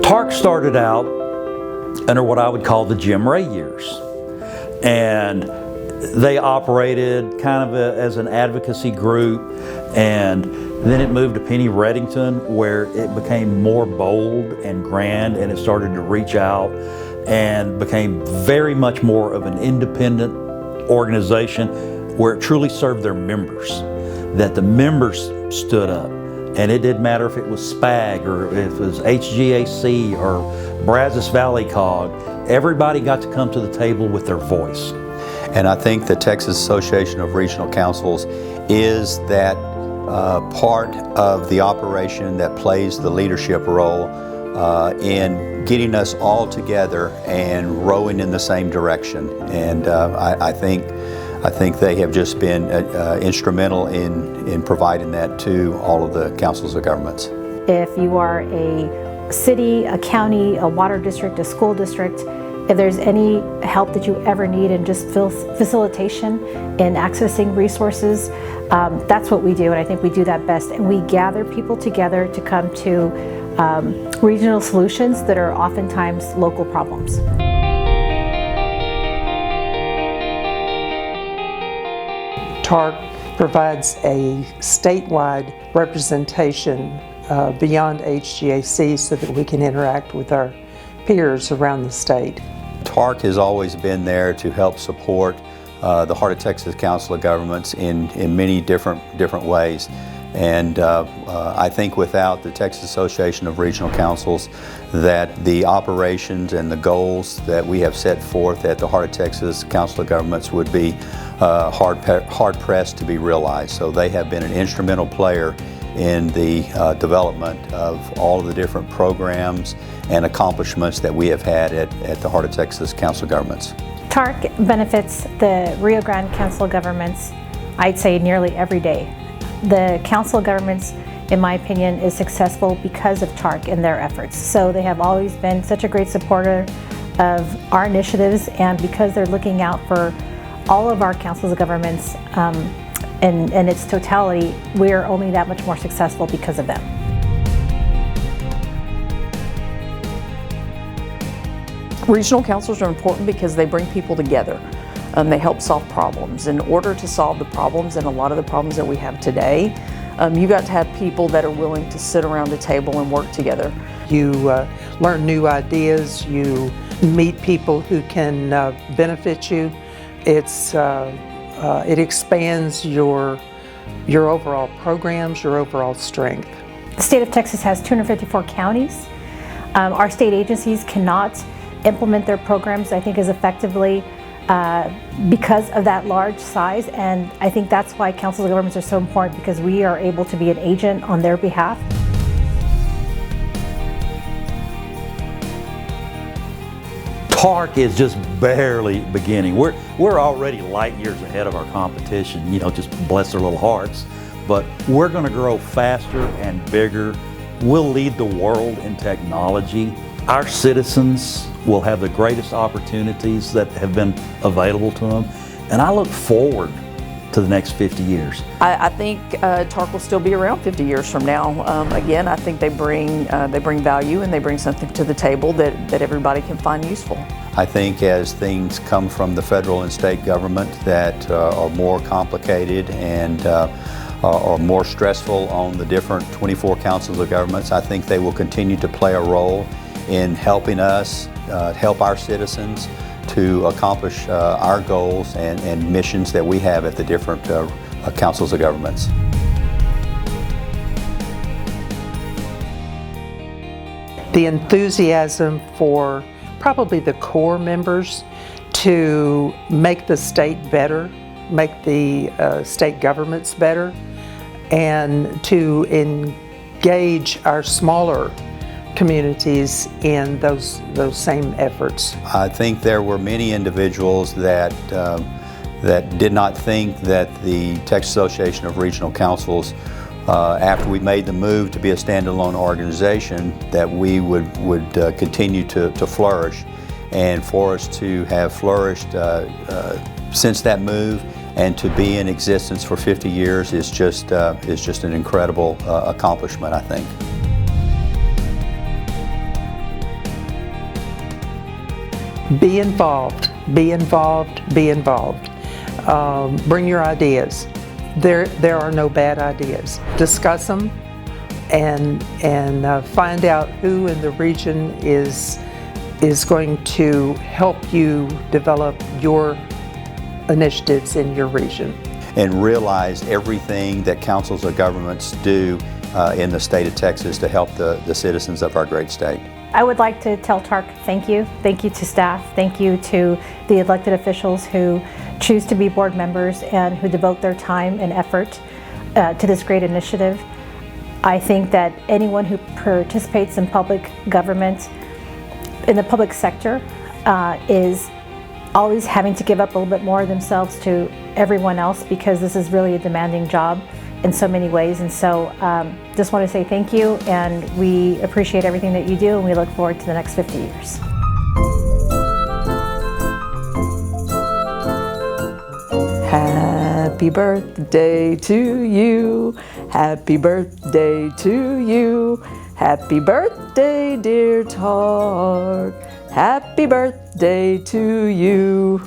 TARC started out under what I would call the Jim Ray years, and they operated kind of as an advocacy group, and then it moved to Penny Reddington, where it became more bold and grand, and it started to reach out and became very much more of an independent organization where it truly served their members, that the members stood up. And it didn't matter if it was SPAG or if it was HGAC or Brazos Valley COG, everybody got to come to the table with their voice. And I think the Texas Association of Regional Councils is that part of the operation that plays the leadership role in getting us all together and rowing in the same direction. And I think they have just been instrumental in providing that to all of the councils of governments. If you are a city, a county, a water district, a school district, if there's any help that you ever need in just facilitation in accessing resources, that's what we do, and I think we do that best. And we gather people together to come to regional solutions that are oftentimes local problems. TARC provides a statewide representation beyond HGAC so that we can interact with our peers around the state. TARC has always been there to help support the Heart of Texas Council of Governments in many different ways. And I think without the Texas Association of Regional Councils, that the operations and the goals that we have set forth at the Heart of Texas Council of Governments would be hard-pressed to be realized. So they have been an instrumental player in the development of all of the different programs and accomplishments that we have had at the Heart of Texas Council of Governments. TARC benefits the Rio Grande Council of Governments, I'd say, nearly every day. The Council of Governments, in my opinion, is successful because of TARC and their efforts. So they have always been such a great supporter of our initiatives, and because they're looking out for all of our councils of governments in its totality, we're only that much more successful because of them. Regional councils are important because they bring people together. They help solve problems. In order to solve the problems, and a lot of the problems that we have today, you got to have people that are willing to sit around a table and work together. You learn new ideas, you meet people who can benefit you. It expands your overall programs, your overall strength. The state of Texas has 254 counties. Our state agencies cannot implement their programs, I think, as effectively because of that large size, and I think that's why councils of governments are so important, because we are able to be an agent on their behalf. TARC is just barely beginning. We're already light years ahead of our competition, you know, just bless their little hearts. But we're going to grow faster and bigger. We'll lead the world in technology. Our citizens will have the greatest opportunities that have been available to them. And I look forward to the next 50 years. I think TARC will still be around 50 years from now. Again, I think they bring value, and they bring something to the table that everybody can find useful. I think as things come from the federal and state government that are more complicated and are more stressful on the different 24 councils of governments, I think they will continue to play a role in helping us help our citizens to accomplish our goals and missions that we have at the different councils of governments. The enthusiasm for probably the core members to make the state better, make the state governments better, and to engage our smaller communities in those same efforts. I think there were many individuals that did not think that the Texas Association of Regional Councils, after we made the move to be a standalone organization, that we would continue to flourish. And for us to have flourished since that move and to be in existence for 50 years is just an incredible accomplishment, I think. Be involved, be involved, be involved. Bring your ideas. There are no bad ideas. Discuss them and find out who in the region is going to help you develop your initiatives in your region. And realize everything that councils of governments do in the state of Texas to help the citizens of our great state. I would like to tell TARC thank you. Thank you to staff. Thank you to the elected officials who choose to be board members and who devote their time and effort to this great initiative. I think that anyone who participates in public government, in the public sector, is always having to give up a little bit more of themselves to everyone else, because this is really a demanding job in so many ways. And so just want to say thank you, and we appreciate everything that you do, and we look forward to the next 50 years. Happy birthday to you. Happy birthday to you. Happy birthday, dear TARC. Happy birthday to you.